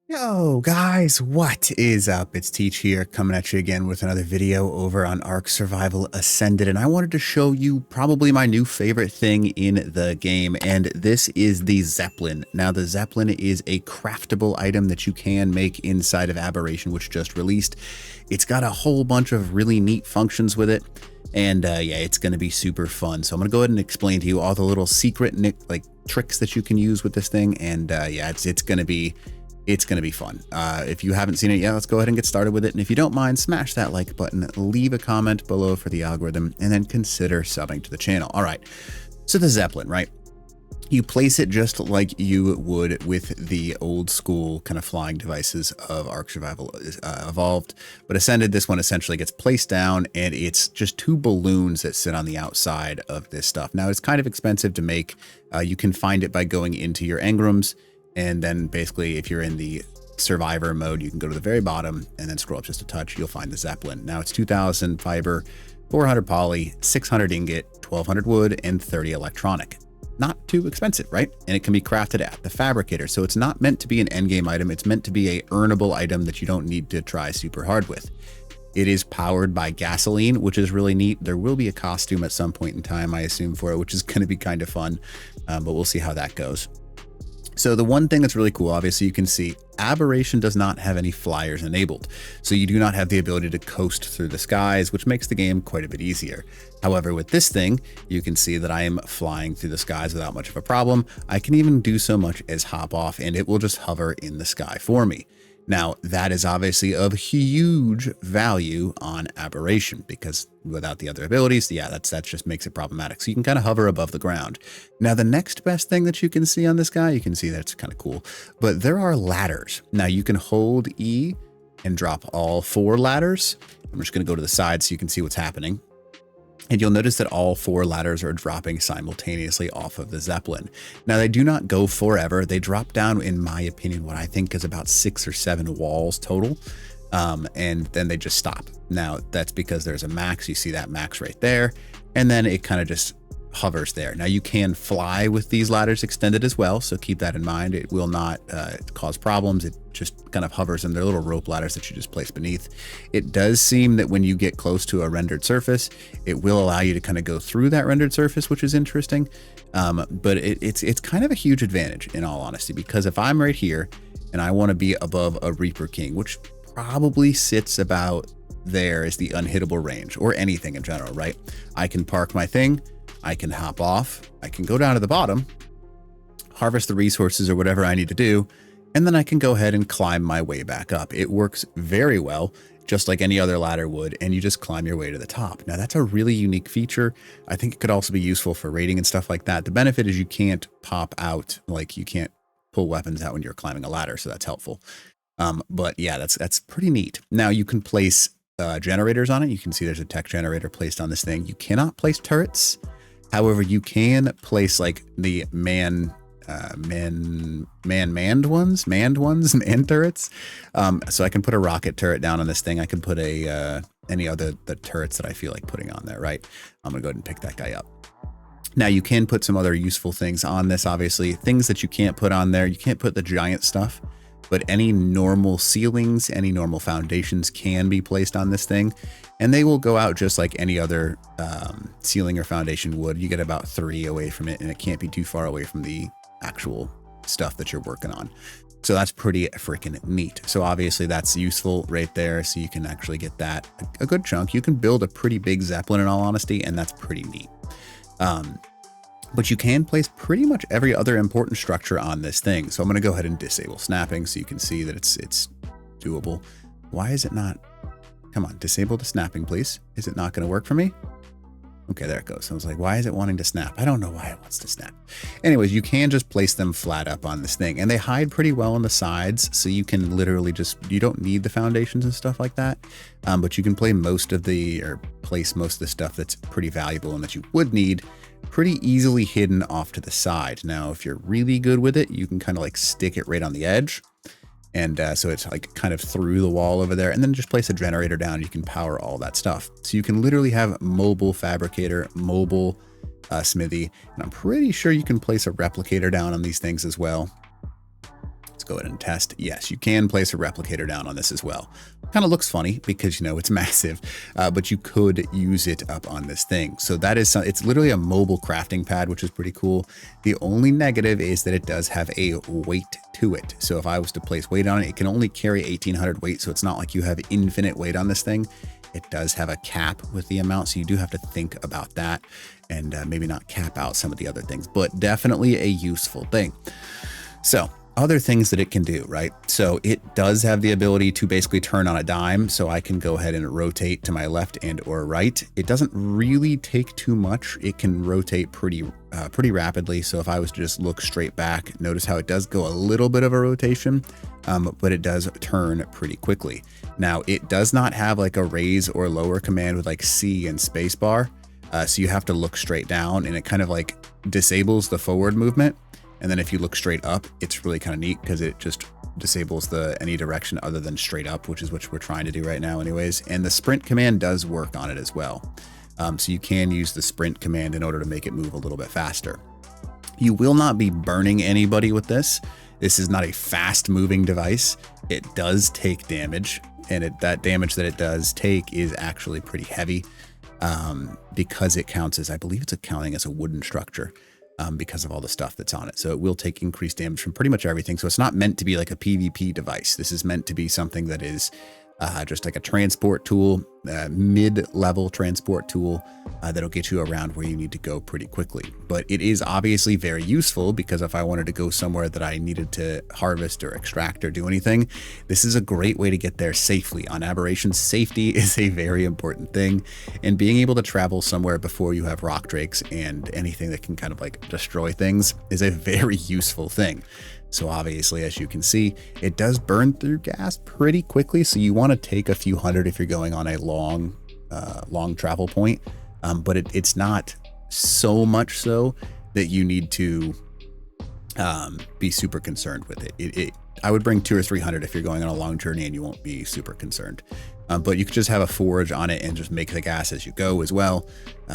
Yo guys, what is up? It's Teach here, coming at you again with another video over on Ark Survival Ascended, and I wanted to show you probably my new favorite thing in the game, and this is the Zeppelin. Now the Zeppelin is a craftable item that you can make inside of Aberration, which just released. It's got a whole bunch of really neat functions with it, and yeah, it's going to be super fun. So I'm going to go ahead and explain to you all the little secret tricks that you can use with this thing, and yeah, it's going to be fun. If you haven't seen it yet, let's go ahead and get started with it. And if you don't mind, smash that like button, leave a comment below for the algorithm, and then consider subbing to the channel. All right, so the Zeppelin, right? You place it just like you would with the old school kind of flying devices of Ark Survival Evolved, but Ascended, this one essentially gets placed down, and it's just two balloons that sit on the outside of this stuff. Now, it's kind of expensive to make. You can find it by going into your engrams, and then basically if you're in the survivor mode, you can go to the very bottom and then scroll up just a touch. You'll find the Zeppelin. Now it's 2000 fiber, 400 poly, 600 ingot, 1200 wood, and 30 electronic. Not too expensive, right? And it can be crafted at the fabricator. So it's not meant to be an endgame item. It's meant to be a earnable item that you don't need to try super hard with. It is powered by gasoline, which is really neat. There will be a costume at some point in time, I assume, for it, which is going to be kind of fun, but we'll see how that goes. So the one thing that's really cool, obviously you can see Aberration does not have any flyers enabled. So you do not have the ability to coast through the skies, which makes the game quite a bit easier. However, with this thing, you can see that I am flying through the skies without much of a problem. I can even do so much as hop off, and it will just hover in the sky for me. Now, that is obviously of huge value on Aberration, because without the other abilities, yeah, that just makes it problematic. So you can kind of hover above the ground. Now, the next best thing that you can see on this guy, you can see that's kind of cool, but there are ladders. Now, you can hold E and drop all 4 ladders. I'm just going to go to the side so you can see what's happening. And you'll notice that all 4 ladders are dropping simultaneously off of the Zeppelin. Now, they do not go forever. They drop down, in my opinion, what I think is about 6 or 7 walls total. And then they just stop. Now, that's because there's a max. You see that max right there. And then it kind of just hovers there. Now, you can fly with these ladders extended as well, so keep that in mind. It will not cause problems. It just kind of hovers, and they're little rope ladders that you just place beneath. It does seem that when you get close to a rendered surface, it will allow you to kind of go through that rendered surface, which is interesting. But it's kind of a huge advantage, in all honesty, because if I'm right here and I want to be above a Reaper King, which probably sits about there as the unhittable range, or anything in general, right? I can park my thing, I can hop off, I can go down to the bottom, harvest the resources or whatever I need to do, and then I can go ahead and climb my way back up. It works very well, just like any other ladder would, and you just climb your way to the top. Now, that's a really unique feature. I think it could also be useful for raiding and stuff like that. The benefit is you can't pop out, like you can't pull weapons out when you're climbing a ladder, so that's helpful. But yeah, that's pretty neat. Now, you can place generators on it. You can see there's a tech generator placed on this thing. You cannot place turrets. However, you can place like the manned turrets. So I can put a rocket turret down on this thing. I can put any other the turrets that I feel like putting on there, right? I'm gonna go ahead and pick that guy up. Now, you can put some other useful things on this, obviously. Things that you can't put on there. You can't put the giant stuff, but any normal ceilings, any normal foundations can be placed on this thing, and they will go out just like any other ceiling or foundation would. You get about 3 away from it, and it can't be too far away from the actual stuff that you're working on. So that's pretty freaking neat. So obviously that's useful right there. So you can actually get that a good chunk. You can build a pretty big Zeppelin, in all honesty, and that's pretty neat. But you can place pretty much every other important structure on this thing. So I'm going to go ahead and disable snapping so you can see that it's doable. Why is it not? Come on, disable the snapping, please. Is it not going to work for me? Okay, there it goes. I was like, why is it wanting to snap? I don't know why it wants to snap. Anyways, you can just place them flat up on this thing, and they hide pretty well on the sides. So you can literally just, you don't need the foundations and stuff like that. But you can place most of the stuff that's pretty valuable and that you would need pretty easily hidden off to the side. Now, if you're really good with it, you can kind of like stick it right on the edge. And so it's like kind of through the wall over there, and then just place a generator down. You can power all that stuff. So you can literally have mobile fabricator, mobile smithy, and I'm pretty sure you can place a replicator down on these things as well. Let's go ahead and test. Yes, you can place a replicator down on this as well. Kind of looks funny because, you know, it's massive, but you could use it up on this thing. So that is, it's literally a mobile crafting pad, which is pretty cool. The only negative is that it does have a weight to it. So if I was to place weight on it, it can only carry 1800 weight. So it's not like you have infinite weight on this thing. It does have a cap with the amount. So you do have to think about that and maybe not cap out some of the other things, but definitely a useful thing. So other things that it can do, right? So it does have the ability to basically turn on a dime. So I can go ahead and rotate to my left and or right. It doesn't really take too much. It can rotate pretty rapidly. So if I was to just look straight back, notice how it does go a little bit of a rotation, but it does turn pretty quickly. Now it does not have like a raise or lower command with like C and space bar. So you have to look straight down, and it kind of like disables the forward movement. And then if you look straight up, it's really kind of neat because it just disables any direction other than straight up, which is what we're trying to do right now anyways. And the sprint command does work on it as well. So you can use the sprint command in order to make it move a little bit faster. You will not be burning anybody with this. This is not a fast moving device. It does take damage, and that damage that it does take is actually pretty heavy because it counts as, I believe it's accounting as a wooden structure. Because of all the stuff that's on it. So it will take increased damage from pretty much everything. So it's not meant to be like a PvP device. This is meant to be something that is just like a transport tool, mid-level transport tool that'll get you around where you need to go pretty quickly. But it is obviously very useful because if I wanted to go somewhere that I needed to harvest or extract or do anything, this is a great way to get there safely. On Aberrations, safety is a very important thing, and being able to travel somewhere before you have rock drakes and anything that can kind of like destroy things is a very useful thing. So obviously, as you can see, it does burn through gas pretty quickly. So you want to take a few hundred if you're going on a long travel point. But it's not so much so that you need to be super concerned with it. I would bring 200 or 300 if you're going on a long journey and you won't be super concerned. But you could just have a forge on it and just make the gas as you go as well.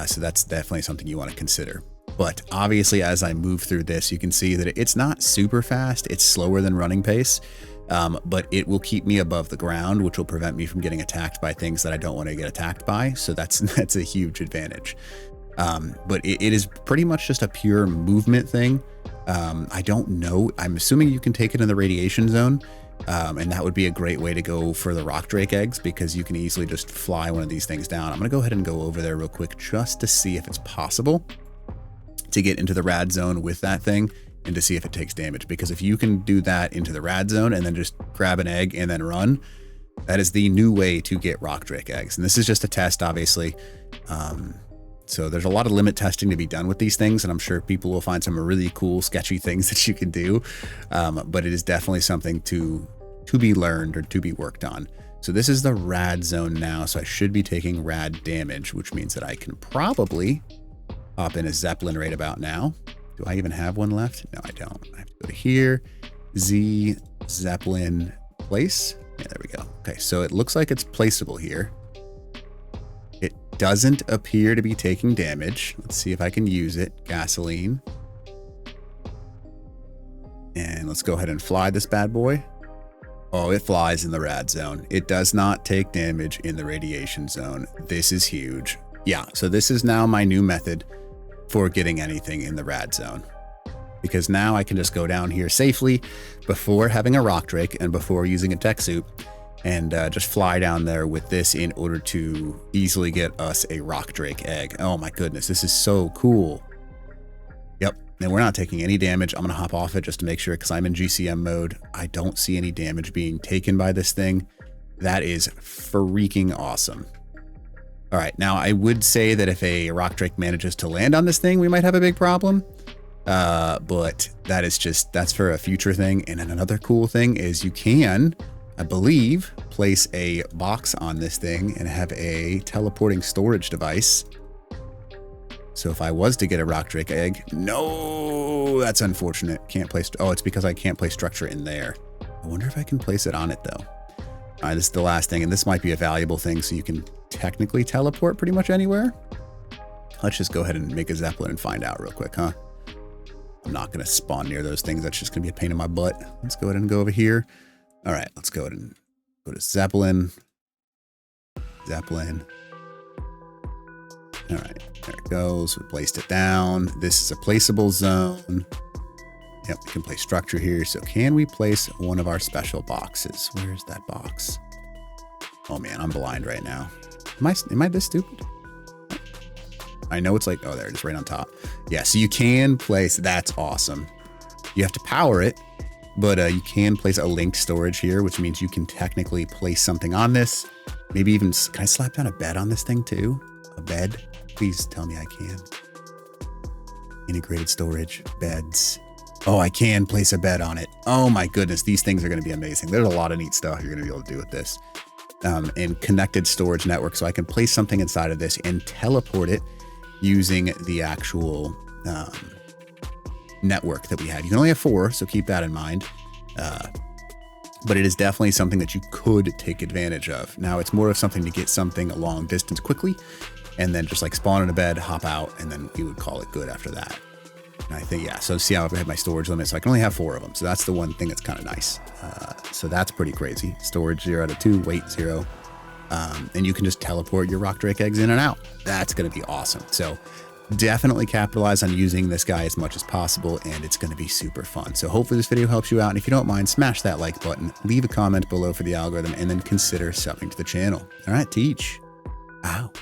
So that's definitely something you want to consider. But obviously, as I move through this, you can see that it's not super fast. It's slower than running pace, but it will keep me above the ground, which will prevent me from getting attacked by things that I don't want to get attacked by. So that's a huge advantage. But it is pretty much just a pure movement thing. I don't know. I'm assuming you can take it in the radiation zone. And that would be a great way to go for the rock drake eggs because you can easily just fly one of these things down. I'm going to go ahead and go over there real quick just to see if it's possible to get into the rad zone with that thing and to see if it takes damage. Because if you can do that into the rad zone and then just grab an egg and then run, that is the new way to get rock drake eggs. And this is just a test, obviously. So there's a lot of limit testing to be done with these things, and I'm sure people will find some really cool, sketchy things that you can do. But it is definitely something to be learned or to be worked on. So this is the rad zone now. So I should be taking rad damage, which means that I can probably hop in a Zeppelin right about now. Do I even have one left? No, I don't. I have to go to here, Zeppelin place. Yeah, there we go. Okay, so it looks like it's placeable here. It doesn't appear to be taking damage. Let's see if I can use it. Gasoline. And let's go ahead and fly this bad boy. Oh, it flies in the rad zone. It does not take damage in the radiation zone. This is huge. Yeah, so this is now my new method for getting anything in the rad zone, because now I can just go down here safely before having a rock drake and before using a tech suit and just fly down there with this in order to easily get us a rock drake egg. Oh my goodness, this is so cool. Yep, and we're not taking any damage. I'm gonna hop off it just to make sure because I'm in GCM mode. I don't see any damage being taken by this thing. That is freaking awesome. All right, now I would say that if a rock drake manages to land on this thing, we might have a big problem. But that's for a future thing. And then another cool thing is you can, I believe, place a box on this thing and have a teleporting storage device. So if I was to get a rock drake egg, no, that's unfortunate. Can't place, oh, it's because I can't place structure in there. I wonder if I can place it on it though. All right, this is the last thing, and this might be a valuable thing, so you can technically teleport pretty much anywhere. Let's just go ahead and make a Zeppelin and find out real quick, huh? I'm not going to spawn near those things. That's just going to be a pain in my butt. Let's go ahead and go over here. All right, let's go ahead and go to Zeppelin. Zeppelin. All right, there it goes. We placed it down. This is a placeable zone. Yep, we can place structure here. So can we place one of our special boxes? Where's that box? Oh man, I'm blind right now. Am I this stupid? I know it's like, oh, there it is right on top. Yeah, so you can place, that's awesome. You have to power it, but you can place a linked storage here, which means you can technically place something on this. Maybe even, can I slap down a bed on this thing too? A bed? Please tell me I can. Integrated storage, beds. Oh, I can place a bed on it. Oh my goodness, these things are gonna be amazing. There's a lot of neat stuff you're gonna be able to do with this. And connected storage network. So I can place something inside of this and teleport it using the actual network that we have. You can only have 4, so keep that in mind. But it is definitely something that you could take advantage of. Now it's more of something to get something a long distance quickly, and then just like spawn in a bed, hop out, and then we would call it good after that. And I think, yeah, so see how I have my storage limit. So I can only have 4 of them. So that's the one thing that's kind of nice. So that's pretty crazy. Storage 0 out of 2, weight 0. And you can just teleport your rock drake eggs in and out. That's going to be awesome. So definitely capitalize on using this guy as much as possible, and it's going to be super fun. So hopefully this video helps you out. And if you don't mind, smash that like button, leave a comment below for the algorithm, and then consider subbing to the channel. All right, Teach out.